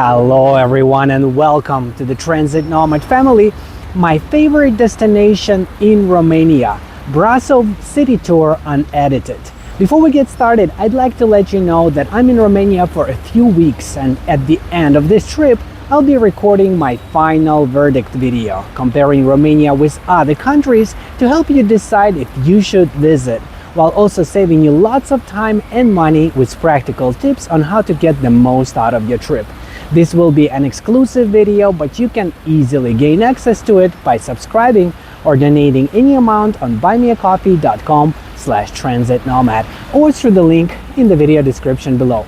Hello everyone and welcome to the Transit Nomad family, my favorite destination in Romania, Brasov City Tour Unedited. Before we get started, I'd like to let you know that I'm in Romania for a few weeks, and at the end of this trip, I'll be recording my final verdict video, comparing Romania with other countries to help you decide if you should visit, while also saving you lots of time and money with practical tips on how to get the most out of your trip. This will be an exclusive video, but you can easily gain access to it by subscribing or donating any amount on buymeacoffee.com/transitnomad or through the link in the video description below.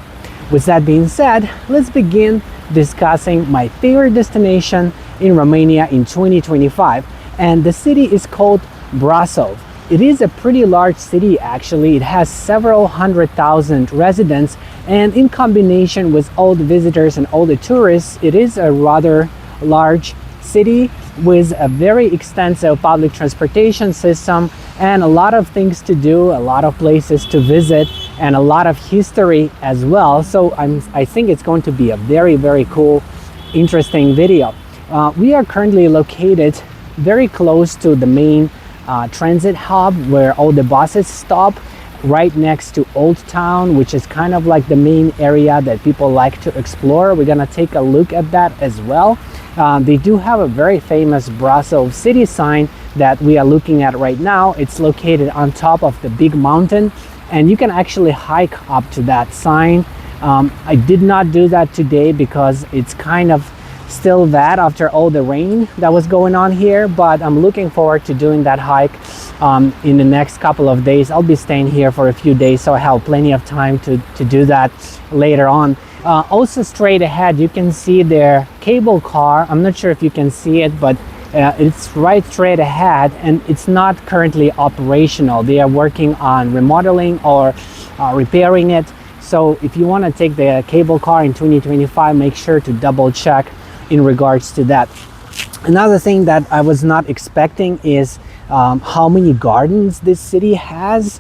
With that being said, let's begin discussing my favorite destination in Romania in 2025, and the city is called Brasov. It is a pretty large city actually. It has several 100,000 residents, and in combination with all the visitors and all the tourists, it is a rather large city with a very extensive public transportation system and a lot of things to do, a lot of places to visit, and a lot of history as well. So I think it's going to be a very cool, interesting video. We are currently located very close to the main transit hub where all the buses stop, right next to Old Town, which is kind of like the main area that people like to explore. We're gonna take a look at that as well. They do have a very famous Brasov city sign that we are looking at right now. It's located on top of the big mountain, and you can actually hike up to that sign. I did not do that today because it's kind of still bad after all the rain that was going on here, but I'm looking forward to doing that hike in the next couple of days. I'll be staying here for a few days, so I have plenty of time to do that later on. Also straight ahead, you can see their cable car. I'm not sure if you can see it, but it's right straight ahead, and it's not currently operational. They are working on remodeling or repairing it. So if you want to take the cable car in 2025, make sure to double check in regards to that. Another thing that I was not expecting is how many gardens this city has.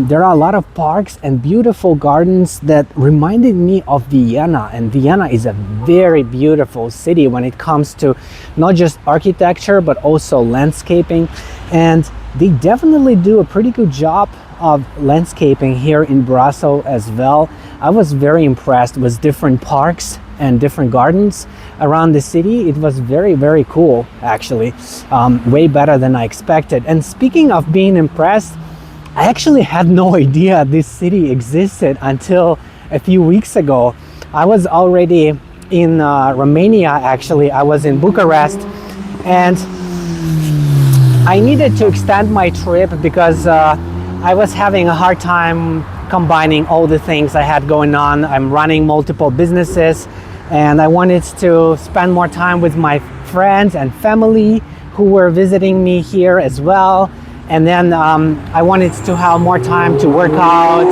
There are a lot of parks and beautiful gardens that reminded me of Vienna, and Vienna is a very beautiful city when it comes to not just architecture but also landscaping, and they definitely do a pretty good job of landscaping here in Brasov as well. I was very impressed with different parks and different gardens around the city. It was very cool actually, way better than I expected. And speaking of being impressed, I actually had no idea this city existed until a few weeks ago. I was already in Romania actually. I was in Bucharest, and I needed to extend my trip because I was having a hard time combining all the things I had going on. I'm running multiple businesses, and I wanted to spend more time with my friends and family who were visiting me here as well. And then I wanted to have more time to work out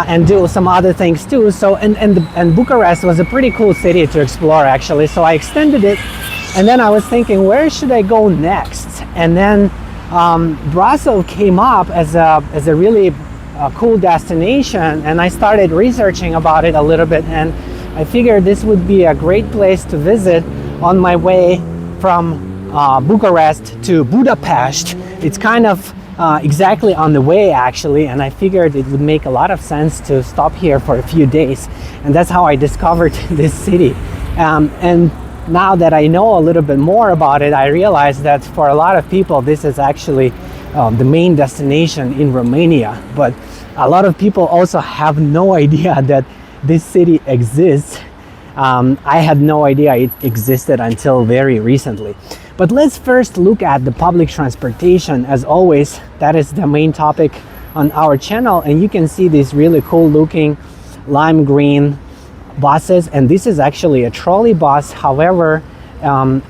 and do some other things too. So and Bucharest was a pretty cool city to explore actually. So I extended it, and then I was thinking, where should I go next? And then Brasov came up as a really cool destination, and I started researching about it a little bit, and I figured this would be a great place to visit on my way from Bucharest to Budapest. It's kind of exactly on the way actually, and I figured it would make a lot of sense to stop here for a few days, and that's how I discovered this city. And now that I know a little bit more about it, I realize that for a lot of people this is actually the main destination in Romania, but a lot of people also have no idea that this city exists. I had no idea it existed until very recently. But let's first look at the public transportation. As always, that is the main topic on our channel, and you can see these really cool looking lime green buses, and this is actually a trolley bus. However,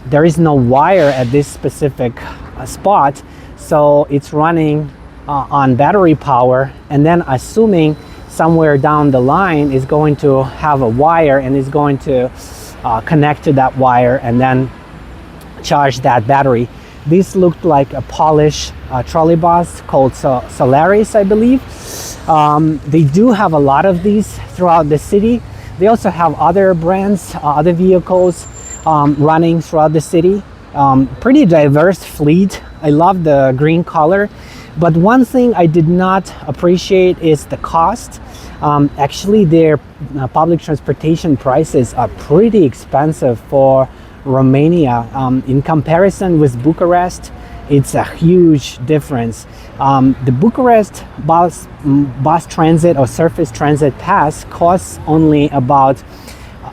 there is no wire at this specific spot, so it's running on battery power, and then assuming somewhere down the line is going to have a wire and is going to connect to that wire and then charge that battery. This looked like a Polish trolley bus called Solaris, I believe. They do have a lot of these throughout the city. They also have other brands, other vehicles running throughout the city. Pretty diverse fleet. I love the green color. But one thing I did not appreciate is the cost. Actually, their public transportation prices are pretty expensive for Romania. In comparison with Bucharest, it's a huge difference. The Bucharest bus transit or surface transit pass costs only about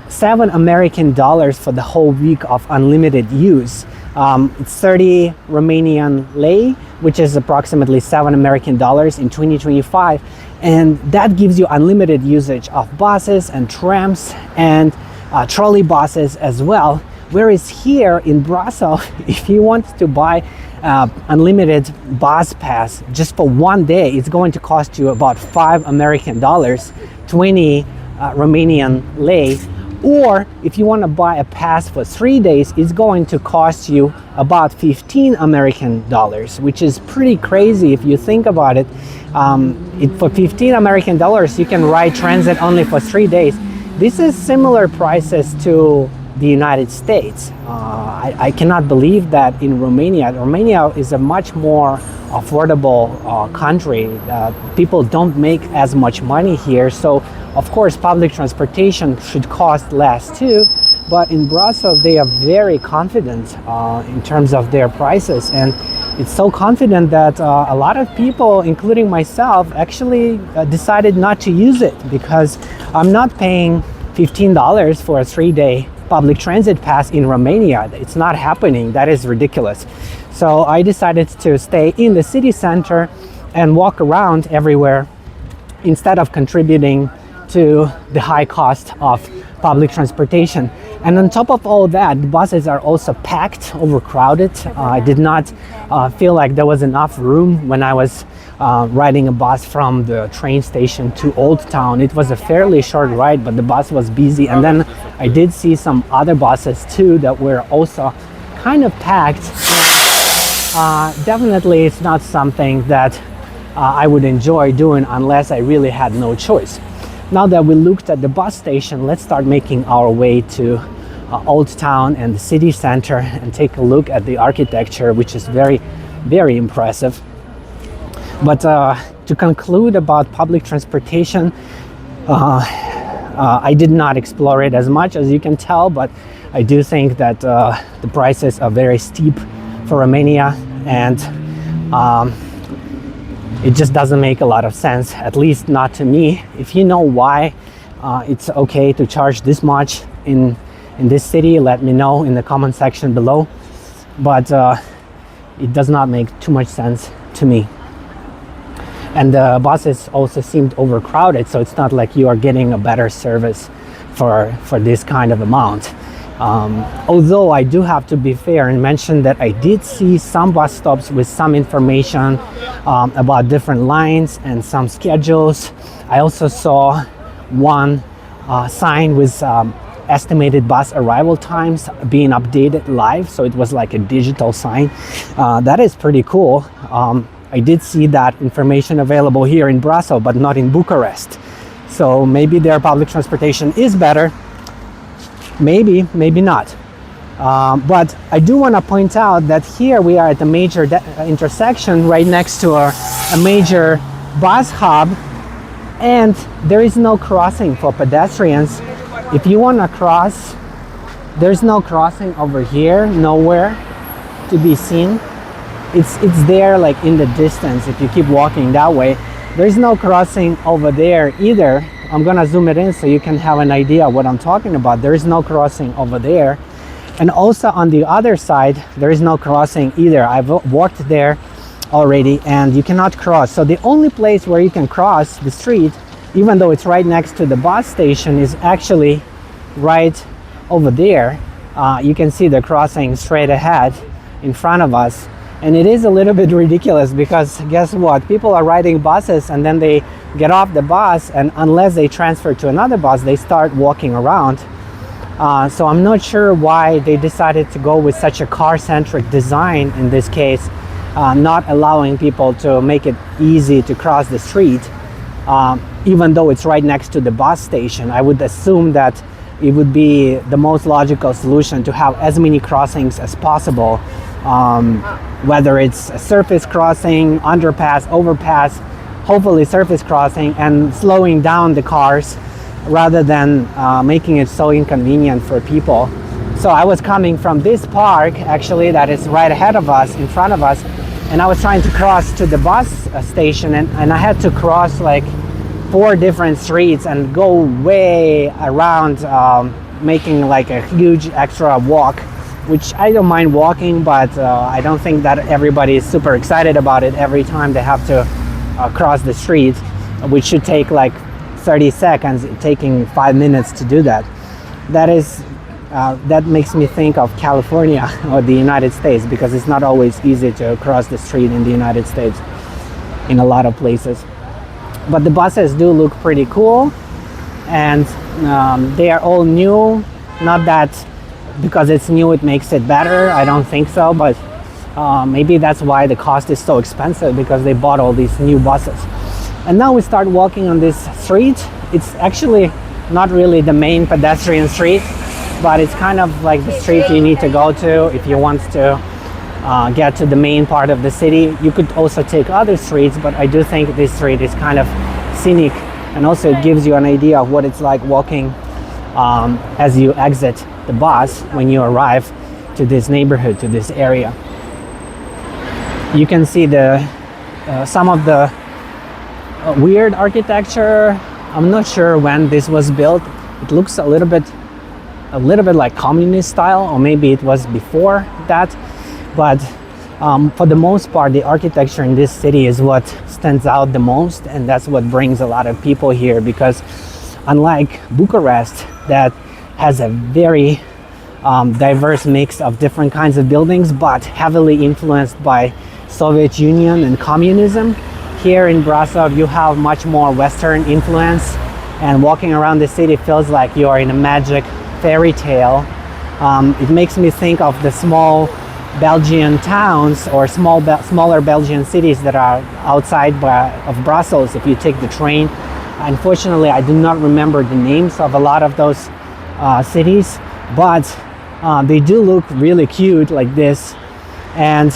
$7 for the whole week of unlimited use. It's 30 Romanian lei, which is approximately $7 in 2025. And that gives you unlimited usage of buses and trams and trolley buses as well. Whereas here in Brasov, if you want to buy unlimited bus pass just for one day, it's going to cost you about $5, 20 Romanian lei. Or if you want to buy a pass for 3 days, it's going to cost you about 15 American dollars, which is pretty crazy if you think about it. For 15 American dollars, you can ride transit only for 3 days. This is similar prices to the United States. I cannot believe that in Romania. Romania is a much more affordable country. People don't make as much money here, so of course public transportation should cost less too. But in Brasov, they are very confident in terms of their prices, and it's so confident that a lot of people, including myself, actually decided not to use it, because I'm not paying $15 for a 3-day public transit pass in Romania. It's not happening. That is ridiculous. So I decided to stay in the city center and walk around everywhere instead of contributing to the high cost of public transportation. And on top of all that, the buses are also packed, overcrowded. I did not feel like there was enough room when I was riding a bus from the train station to Old Town. It was a fairly short ride, but the bus was busy. And then I did see some other buses too that were also kind of packed. Definitely it's not something that I would enjoy doing unless I really had no choice. Now that we looked at the bus station, let's start making our way to Old Town and the city center and take a look at the architecture, which is very, very impressive. But to conclude about public transportation, I did not explore it as much, as you can tell, but I do think that the prices are very steep for Romania, and it just doesn't make a lot of sense, at least not to me. If you know why it's okay to charge this much in this city, let me know in the comment section below. But it does not make too much sense to me. And the buses also seemed overcrowded, so it's not like you are getting a better service for this kind of amount. Although I do have to be fair and mention that I did see some bus stops with some information about different lines and some schedules. I also saw one sign with estimated bus arrival times being updated live, so it was like a digital sign. That is pretty cool. I did see that information available here in Brasov, but not in Bucharest. So maybe their public transportation is better. Maybe, maybe not. But I do want to point out that here we are at a major intersection right next to a major bus hub, and there is no crossing for pedestrians. If you want to cross, there's no crossing over here, nowhere to be seen. It's there like in the distance. If you keep walking that way, there's no crossing over there either. I'm gonna zoom it in so you can have an idea what I'm talking about. There is no crossing over there, and also on the other side there is no crossing either. I've walked there already, and you cannot cross. So the only place where you can cross the street, even though it's right next to the bus station, is actually right over there. You can see the crossing straight ahead in front of us. And it is a little bit ridiculous, because guess what? People are riding buses and then they get off the bus, and unless they transfer to another bus, they start walking around. So I'm not sure why they decided to go with such a car-centric design in this case, not allowing people to make it easy to cross the street. even though it's right next to the bus station. I would assume that it would be the most logical solution to have as many crossings as possible, whether it's a surface crossing, underpass, overpass, hopefully surface crossing, and slowing down the cars rather than making it so inconvenient for people. So I was coming from this park, actually, that is right ahead of us, in front of us, and I was trying to cross to the bus station, and I had to cross like 4 different streets and go way around, making like a huge extra walk, which I don't mind walking, but I don't think that everybody is super excited about it every time they have to cross the street, which should take like 30 seconds, taking 5 minutes to do that. That makes me think of California or the United States, because it's not always easy to cross the street in the United States in a lot of places. But the buses do look pretty cool, and they are all new. Not that because it's new it makes it better, I don't think so, but maybe that's why the cost is so expensive, because they bought all these new buses. And now we start walking on this street. It's actually not really the main pedestrian street, but it's kind of like the street you need to go to if you want to get to the main part of the city. You could also take other streets, but I do think this street is kind of scenic, and also it gives you an idea of what it's like walking as you exit the bus when you arrive to this neighborhood, to this area. You can see some of the weird architecture. I'm not sure when this was built. It looks a little bit like communist style, or maybe it was before that. But for the most part, the architecture in this city is what stands out the most, and that's what brings a lot of people here, because unlike Bucharest, that has a very diverse mix of different kinds of buildings, but heavily influenced by Soviet Union and communism, here in Brasov you have much more Western influence, and walking around the city feels like you are in a magic fairy tale. It makes me think of the small Belgian towns or smaller Belgian cities that are outside of Brussels if you take the train. Unfortunately, I do not remember the names of a lot of those cities, but they do look really cute like this, and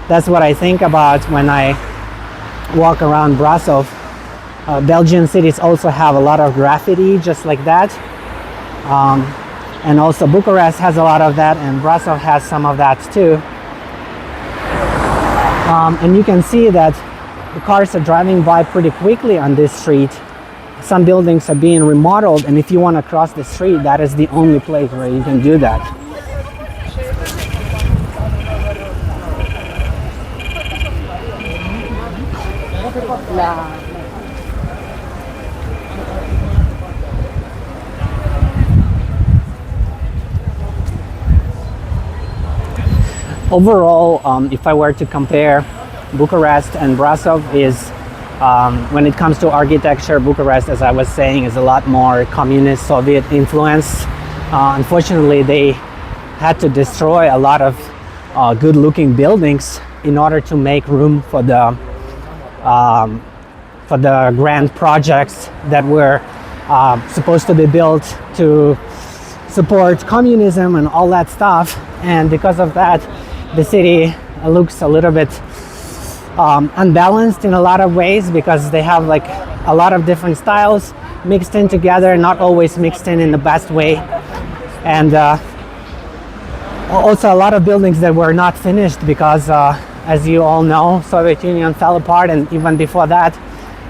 that's what I think about when I walk around Brasov. Belgian cities also have a lot of graffiti just like that, and also Bucharest has a lot of that, and Brasov has some of that too. And you can see that the cars are driving by pretty quickly on this street. Some buildings are being remodeled, and if you want to cross the street, that is the only place where you can do that. Overall, if I were to compare Bucharest and Brasov, when it comes to architecture, Bucharest, as I was saying, is a lot more communist Soviet influence. Unfortunately, they had to destroy a lot of good-looking buildings in order to make room for the grand projects that were supposed to be built to support communism and all that stuff. And because of that, the city looks a little bit unbalanced in a lot of ways, because they have like a lot of different styles mixed in together, not always mixed in the best way. And also a lot of buildings that were not finished because as you all know, Soviet Union fell apart, and even before that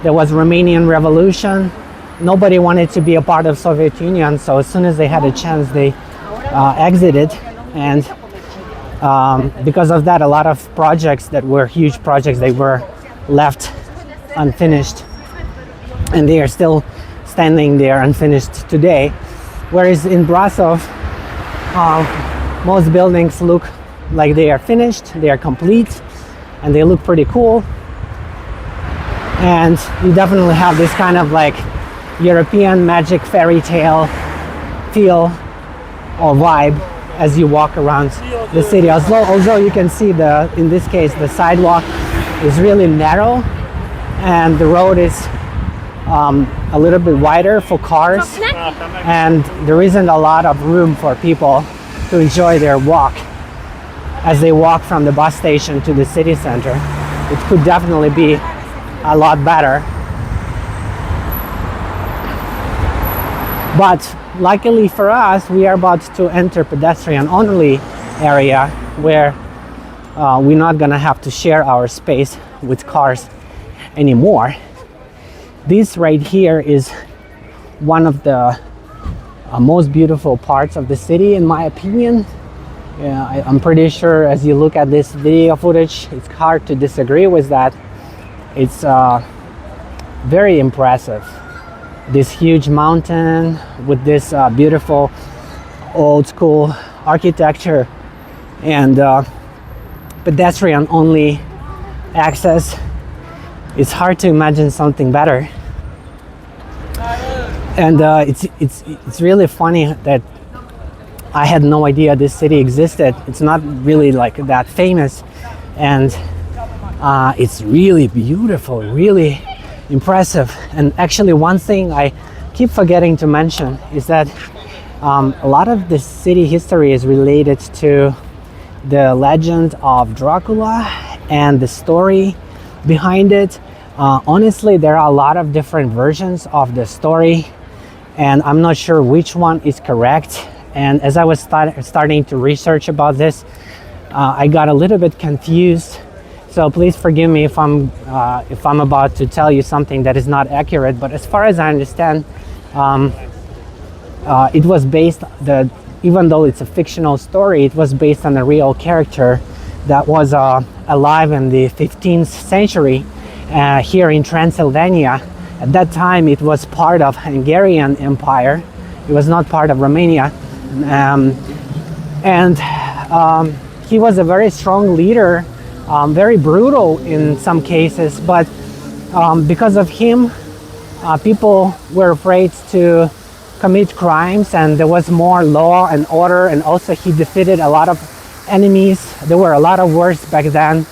there was Romanian Revolution. Nobody wanted to be a part of Soviet Union, so as soon as they had a chance they exited. And because of that, a lot of projects that were huge projects, they were left unfinished, and they are still standing there unfinished today. Whereas in Brasov, most buildings look like they are finished, they are complete, and they look pretty cool. And you definitely have this kind of like European magic fairy tale feel or vibe as you walk around the city. Although you can see in this case, the sidewalk is really narrow, and the road is a little bit wider for cars, and there isn't a lot of room for people to enjoy their walk as they walk from the bus station to the city center. It could definitely be a lot better. But luckily for us, we are about to enter pedestrian only area where we're not gonna have to share our space with cars anymore. This right here is one of the most beautiful parts of the city, in my opinion. I'm pretty sure as you look at this video footage, it's hard to disagree with that. It's very impressive. This huge mountain with this beautiful old school architecture and pedestrian only access. It's hard to imagine something better. And it's really funny that I had no idea this city existed. It's not really like that famous, and it's really beautiful, really impressive. And actually one thing I keep forgetting to mention is that a lot of the city history is related to the legend of Dracula and the story behind it. Honestly, there are a lot of different versions of the story, and I'm not sure which one is correct. And as I was starting to research about this, I got a little bit confused. So please forgive me if I'm about to tell you something that is not accurate. But as far as I understand, it was based, even though it's a fictional story, it was based on a real character that was alive in the 15th century here in Transylvania. At that time, it was part of Hungarian Empire. It was not part of Romania. He was a very strong leader, very brutal in some cases, but because of him, people were afraid to commit crimes, and there was more law and order, and also he defeated a lot of enemies. There were a lot of wars back then,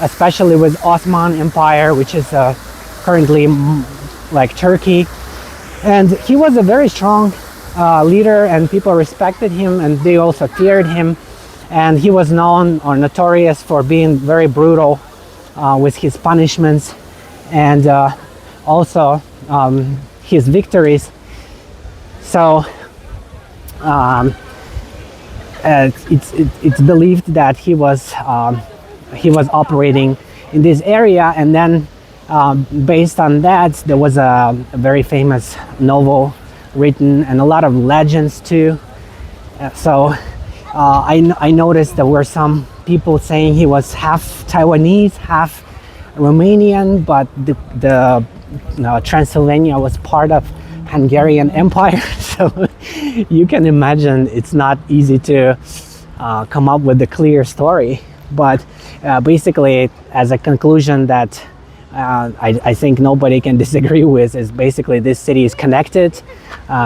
especially with Ottoman Empire, which is currently like Turkey. And he was a very strong leader, and people respected him, and they also feared him. And he was known or notorious for being very brutal with his punishments, and also his victories. So it's believed that he was operating in this area, and then based on that, there was a very famous novel written and a lot of legends too. I noticed there were some people saying he was half Taiwanese, half Romanian, but the Transylvania was part of Hungarian Empire. So you can imagine it's not easy to come up with a clear story. But basically, as a conclusion that I think nobody can disagree with, is basically this city is connected.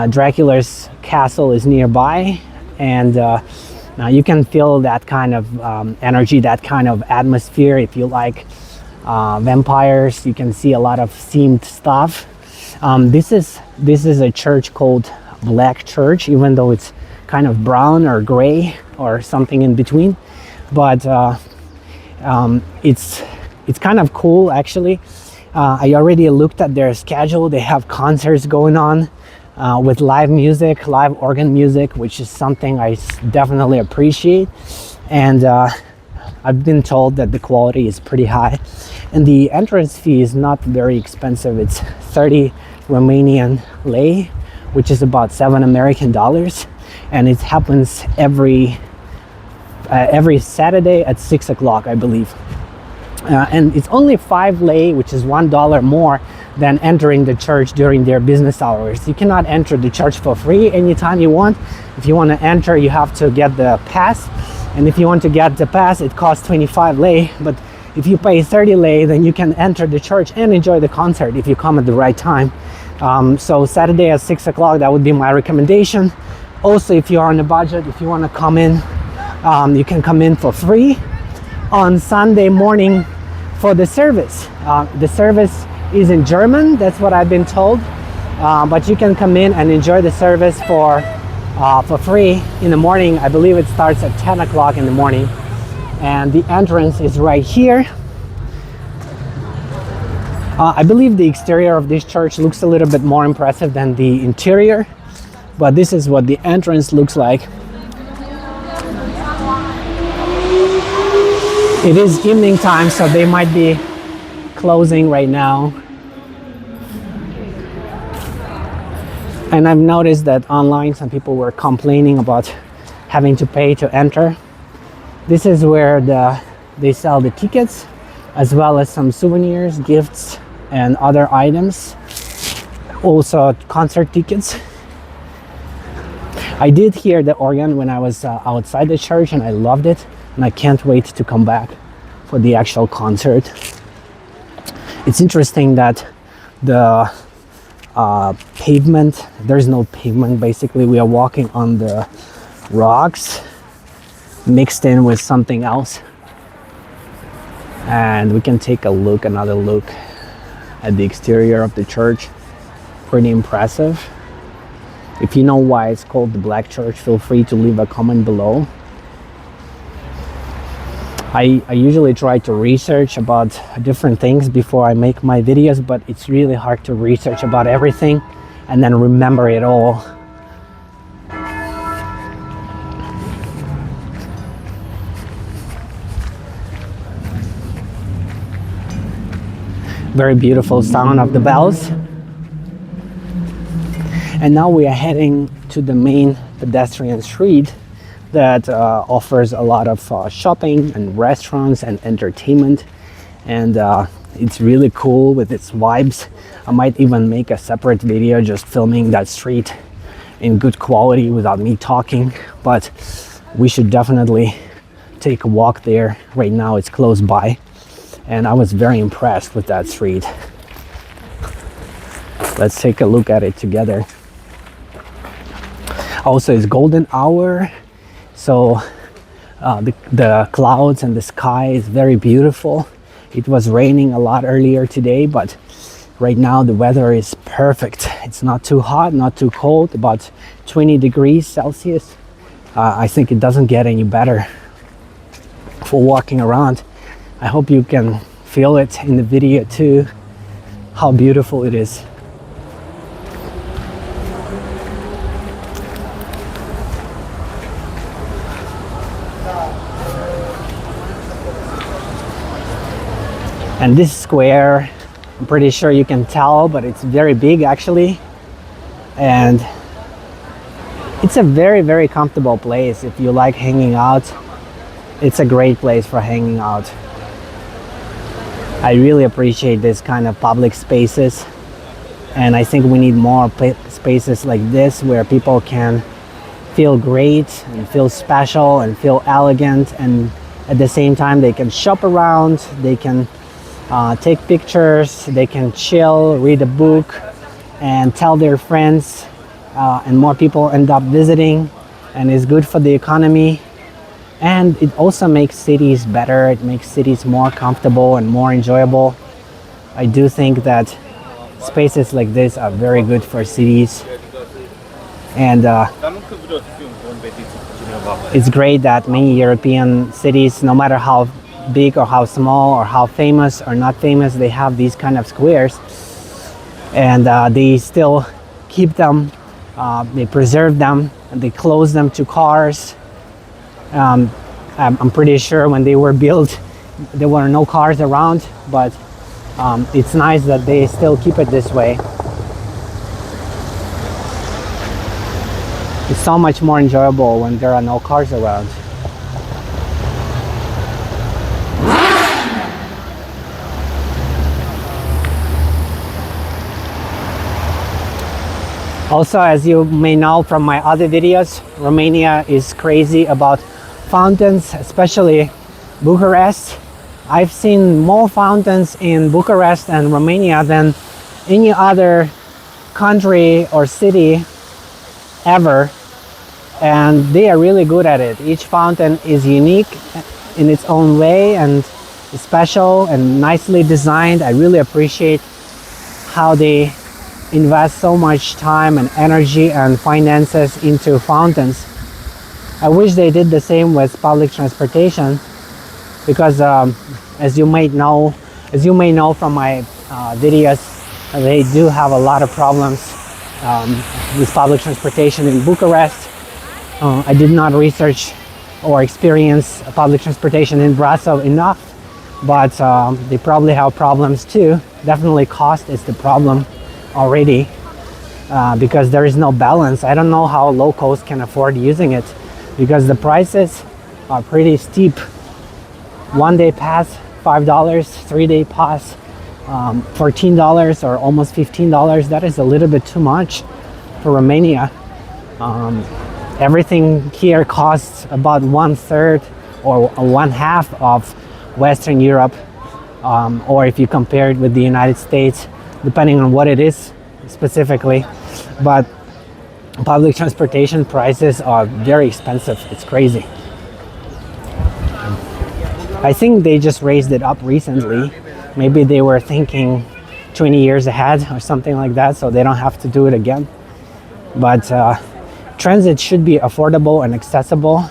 Dracula's castle is nearby, and now you can feel that kind of energy, that kind of atmosphere. If you like vampires, you can see a lot of themed stuff. This is a church called Black Church, even though it's kind of brown or gray or something in between. But it's kind of cool, actually. I already looked at their schedule. They have concerts going on with live music, live organ music, which is something I definitely appreciate. And I've been told that the quality is pretty high. And the entrance fee is not very expensive. It's 30 Romanian lei, which is about $7 American. And it happens every Saturday at 6 o'clock, I believe. And it's only 5 lei, which is $1 more than entering the church during their business hours. You cannot enter the church for free anytime you want. If you want to enter, you have to get the pass. And if you want to get the pass, it costs 25 lei. But if you pay 30 lei, then you can enter the church and enjoy the concert if you come at the right time. So Saturday at 6 o'clock, that would be my recommendation. Also, if you are on a budget, if you want to come in, you can come in for free on Sunday morning for the service. The service is in German. That's what I've been told. But you can come in and enjoy the service for free in the morning. I believe it starts at 10 o'clock in the morning. And the entrance is right here. I believe the exterior of this church looks a little bit more impressive than the interior. But this is what the entrance looks like. It is evening time, so they might be closing right now. And I've noticed that online some people were complaining about having to pay to enter. This is where they sell the tickets, as well as some souvenirs, gifts, and other items. Also concert tickets. I did hear the organ when I was outside the church, and I loved it, and I can't wait to come back for the actual concert. It's interesting that the pavement, there's no pavement basically. We are walking on the rocks mixed in with something else. And we can take another look at the exterior of the church. Pretty impressive. If you know why it's called the Black Church, feel free to leave a comment below. I usually try to research about different things before I make my videos, but it's really hard to research about everything and then remember it all. Very beautiful sound of the bells. And now we are heading to the main pedestrian street that offers a lot of shopping and restaurants and entertainment, and it's really cool with its vibes. I might even make a separate video just filming that street in good quality without me talking, but we should definitely take a walk there. Right now it's close by, and I was very impressed with that street. Let's take a look at it together. Also, it's golden hour, so the clouds and the sky is very beautiful. It was raining a lot earlier today, but right now the weather is perfect. It's not too hot, not too cold, about 20 degrees Celsius. I think it doesn't get any better for walking around. I hope you can feel it in the video too, how beautiful it is. And this square, I'm pretty sure you can tell, but it's very big actually. And it's a very, very comfortable place. If you like hanging out, it's a great place for hanging out. I really appreciate this kind of public spaces. And I think we need more spaces like this where people can feel great and feel special and feel elegant. And at the same time, they can shop around, they can take pictures, they can chill, read a book, and tell their friends, and more people end up visiting, and it's good for the economy. And it also makes cities better. It makes cities more comfortable and more enjoyable. I do think that spaces like this are very good for cities, and it's great that many European cities, no matter how big or how small or how famous or not famous, they have these kind of squares, and they still keep them, they preserve them, and they close them to cars. I'm pretty sure when they were built there were no cars around, but it's nice that they still keep it this way. It's so much more enjoyable when there are no cars around. Also, as you may know from my other videos, Romania is crazy about fountains, especially Bucharest. I've seen more fountains in Bucharest and Romania than any other country or city ever, and they are really good at it. Each fountain is unique in its own way and special and nicely designed. I really appreciate how they invest so much time and energy and finances into fountains. I wish they did the same with public transportation, because as you may know from my videos, they do have a lot of problems with public transportation in Bucharest. I did not research or experience public transportation in Brasov enough, but they probably have problems too. Definitely cost is the problem already, because there is no balance. I don't know how locals can afford using it, because the prices are pretty steep. 1 day pass $5, 3-day pass $14 or almost $15. That is a little bit too much for Romania. Everything here costs about 1/3 or 1/2 of Western Europe, or if you compare it with the United States, depending on what it is specifically. But public transportation prices are very expensive. It's crazy. I think they just raised it up recently. Maybe they were thinking 20 years ahead or something like that, so they don't have to do it again. But transit should be affordable and accessible.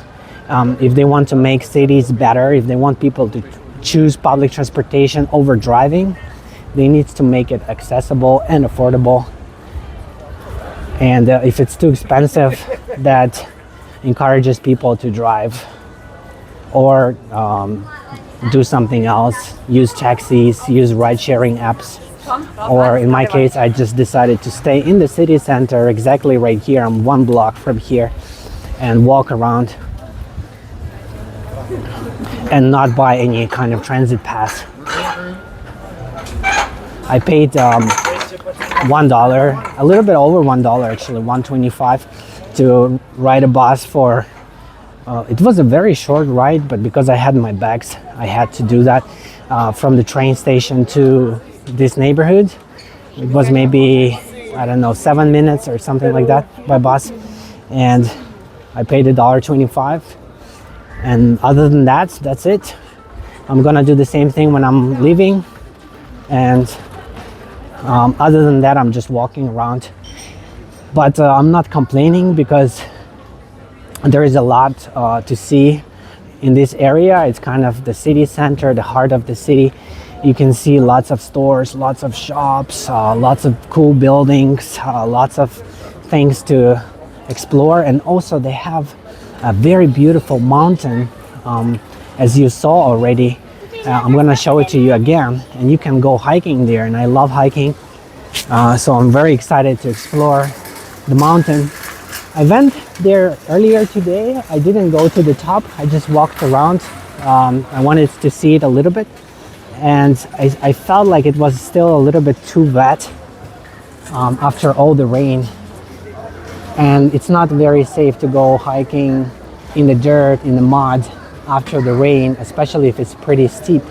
If they want to make cities better, if they want people to choose public transportation over driving, they need to make it accessible and affordable. And if it's too expensive, that encourages people to drive or do something else, use taxis, use ride-sharing apps. Or in my case, I just decided to stay in the city center, exactly right here. I'm 1 block from here, and walk around and not buy any kind of transit pass. I paid $1, a little bit over $1 actually, $1.25 to ride a bus for, it was a very short ride, but because I had my bags, I had to do that from the train station to this neighborhood. It was maybe, I don't know, 7 minutes or something like that by bus, and I paid $1.25. And other than that, that's it. I'm gonna do the same thing when I'm leaving, and other than that, I'm just walking around. But I'm not complaining, because there is a lot to see in this area. It's kind of the city center, the heart of the city. You can see lots of stores, lots of shops, lots of cool buildings, lots of things to explore. And also they have a very beautiful mountain, as you saw already. I'm gonna show it to you again, and you can go hiking there, and I love hiking. So I'm very excited to explore the mountain. I went there earlier today. I didn't go to the top, I just walked around. I wanted to see it a little bit, and I felt like it was still a little bit too wet after all the rain. And it's not very safe to go hiking in the dirt, in the mud after the rain, especially if it's pretty steep.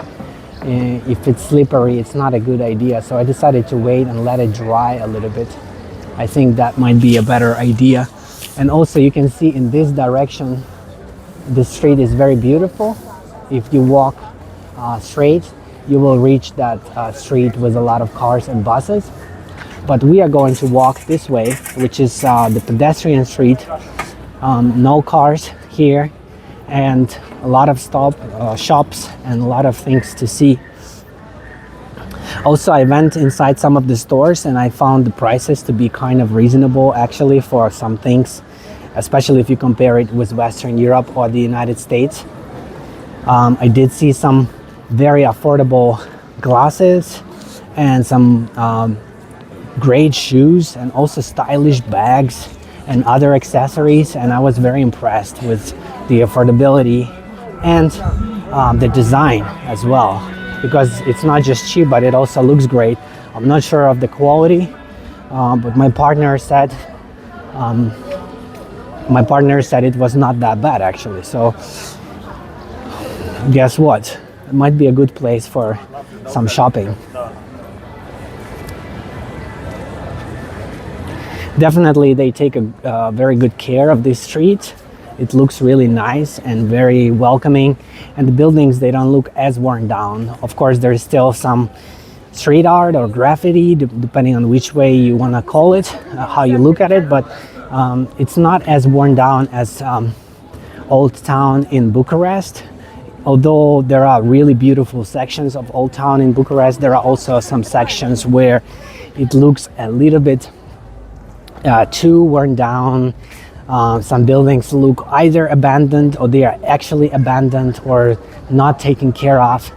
If it's slippery, it's not a good idea. So I decided to wait and let it dry a little bit. I think that might be a better idea. And also you can see in this direction, the street is very beautiful. If you walk straight, you will reach that street with a lot of cars and buses. But we are going to walk this way, which is the pedestrian street. No cars here, and a lot of shops and a lot of things to see. Also, I went inside some of the stores, and I found the prices to be kind of reasonable actually for some things, especially if you compare it with Western Europe or the United States. I did see some very affordable glasses and some great shoes, and also stylish bags and other accessories, and I was very impressed with the affordability and the design as well, because it's not just cheap, but it also looks great. I'm not sure of the quality, but my partner said it was not that bad actually. So guess what? It might be a good place for some shopping. Definitely they take a very good care of this street. It looks really nice and very welcoming, and the buildings, they don't look as worn down. Of course, there's still some street art or graffiti, depending on which way you want to call it, how you look at it, but it's not as worn down as Old Town in Bucharest. Although there are really beautiful sections of Old Town in Bucharest, there are also some sections where it looks a little bit too worn down. Some buildings look either abandoned, or they are actually abandoned or not taken care of,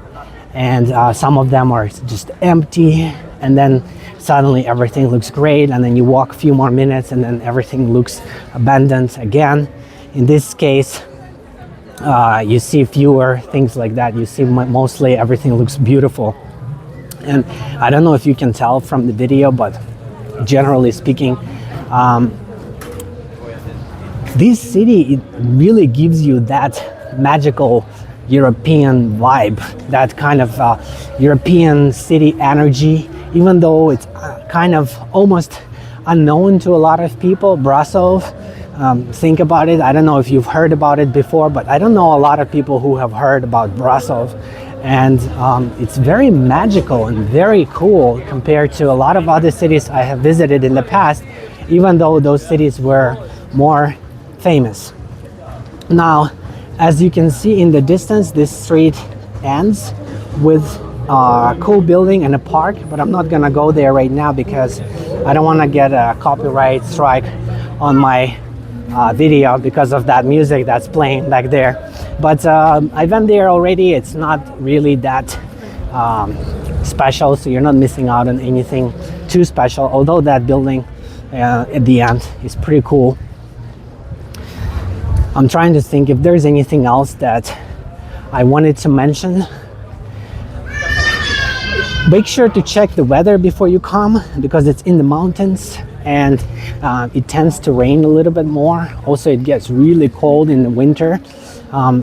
and some of them are just empty, and then suddenly everything looks great, and then you walk a few more minutes and then everything looks abandoned again. In this case, you see fewer things like that. You see mostly everything looks beautiful. And I don't know if you can tell from the video, but generally speaking, this city, it really gives you that magical European vibe, that kind of European city energy, even though it's kind of almost unknown to a lot of people. Brasov, think about it. I don't know if you've heard about it before, but I don't know a lot of people who have heard about Brasov. And it's very magical and very cool compared to a lot of other cities I have visited in the past, even though those cities were more famous. Now, as you can see in the distance, this street ends with a cool building and a park, but I'm not gonna go there right now because I don't want to get a copyright strike on my video because of that music that's playing back there. But I went there already. It's not really that special, so you're not missing out on anything too special, although that building at the end is pretty cool. I'm trying to think if there's anything else that I wanted to mention. Make sure to check the weather before you come, because it's in the mountains and it tends to rain a little bit more. Also, it gets really cold in the winter.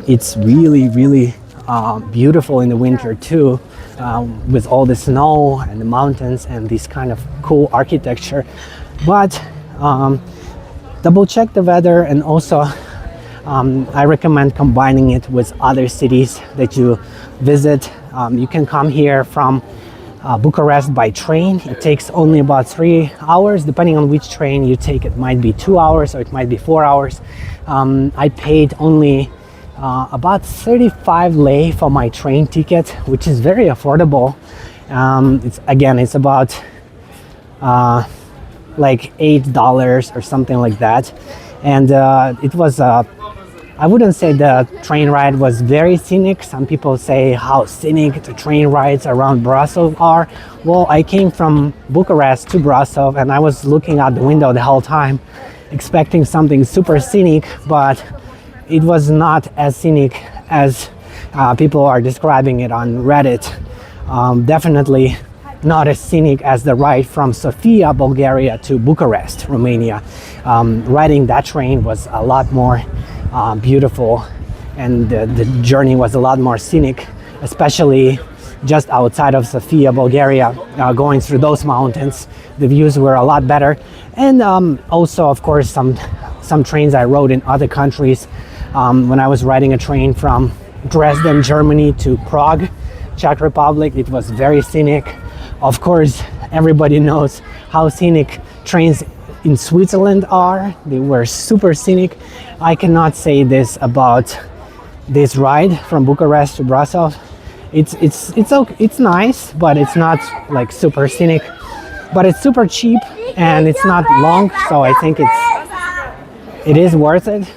It's really beautiful in the winter too, with all the snow and the mountains and this kind of cool architecture. But double check the weather, and also I recommend combining it with other cities that you visit. You can come here from Bucharest by train. It takes only about 3 hours, depending on which train you take. It might be 2 hours or it might be 4 hours. I paid only about 35 lei for my train ticket, which is very affordable. It's about like $8 or something like that. And it was I wouldn't say the train ride was very scenic. Some people say how scenic the train rides around Brasov are. Well, I came from Bucharest to Brasov and I was looking out the window the whole time, expecting something super scenic, but it was not as scenic as people are describing it on Reddit. Definitely not as scenic as the ride from Sofia, Bulgaria to Bucharest, Romania. Riding that train was a lot more beautiful, and the journey was a lot more scenic, especially just outside of Sofia, Bulgaria, going through those mountains. The views were a lot better. And also, of course, some trains I rode in other countries. When I was riding a train from Dresden, Germany to Prague, Czech Republic, it was very scenic. Of course, everybody knows how scenic trains in Switzerland are. They were super scenic. I cannot say this about this ride from Bucharest to Brasov. It's nice, but it's not like super scenic. But it's super cheap and it's not long, so I think it is worth it.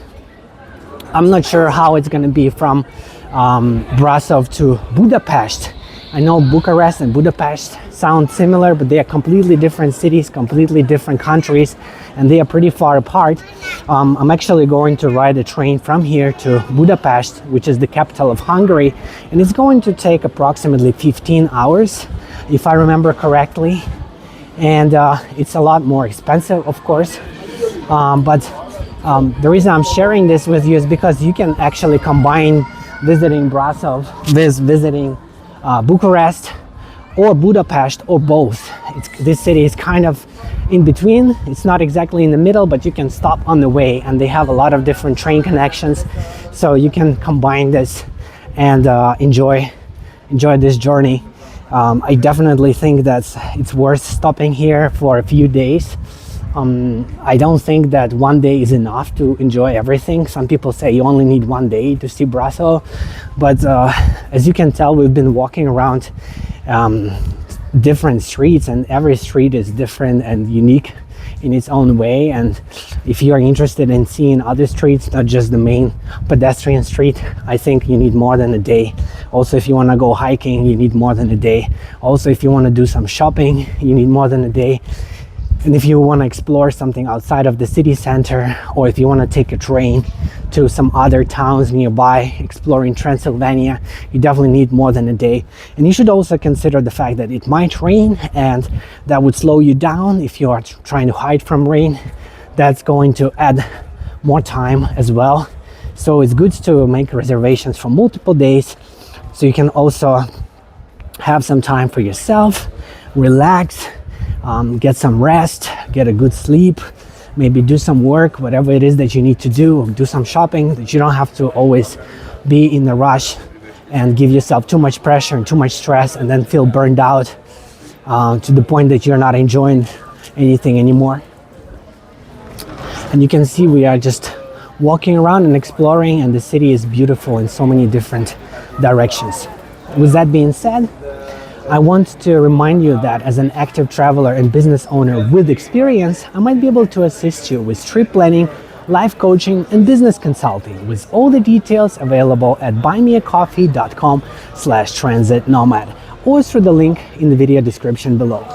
I'm not sure how it's going to be from Brasov to Budapest. I know Bucharest and Budapest sound similar, but they are completely different cities, completely different countries, and they are pretty far apart. I'm actually going to ride a train from here to Budapest, which is the capital of Hungary, and it's going to take approximately 15 hours, if I remember correctly. And it's a lot more expensive, of course, but the reason I'm sharing this with you is because you can actually combine visiting Brasov with visiting Bucharest or Budapest, or both. This city is kind of in between. It's not exactly in the middle, but you can stop on the way, and they have a lot of different train connections, so you can combine this and enjoy this journey. I definitely think that it's worth stopping here for a few days. I don't think that one day is enough to enjoy everything. Some people say you only need one day to see Brasov, but as you can tell, we've been walking around different streets, and every street is different and unique in its own way. And if you are interested in seeing other streets, not just the main pedestrian street, I think you need more than a day. Also, if you want to go hiking, you need more than a day. Also, if you want to do some shopping, you need more than a day. And if you want to explore something outside of the city center, or if you want to take a train to some other towns nearby, exploring Transylvania, you definitely need more than a day. And you should also consider the fact that it might rain, and that would slow you down if you are trying to hide from rain. That's going to add more time as well. So it's good to make reservations for multiple days, so you can also have some time for yourself, relax, get some rest, get a good sleep, maybe do some work, whatever it is that you need to do some shopping, that you don't have to always be in a rush and give yourself too much pressure and too much stress and then feel burned out to the point that you're not enjoying anything anymore. And you can see we are just walking around and exploring, and the city is beautiful in so many different directions. With that being said, I want to remind you that as an active traveler and business owner with experience, I might be able to assist you with trip planning, life coaching, and business consulting, with all the details available at buymeacoffee.com/transitnomad, or through the link in the video description below.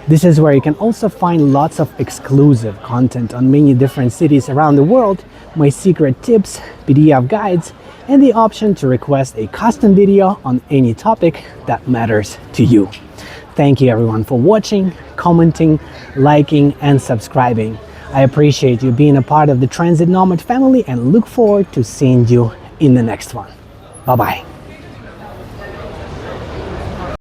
This is where you can also find lots of exclusive content on many different cities around the world, my secret tips, PDF guides, and the option to request a custom video on any topic that matters to you. Thank you everyone for watching, commenting, liking, and subscribing. I appreciate you being a part of the Transit Nomad family and look forward to seeing you in the next one. Bye-bye.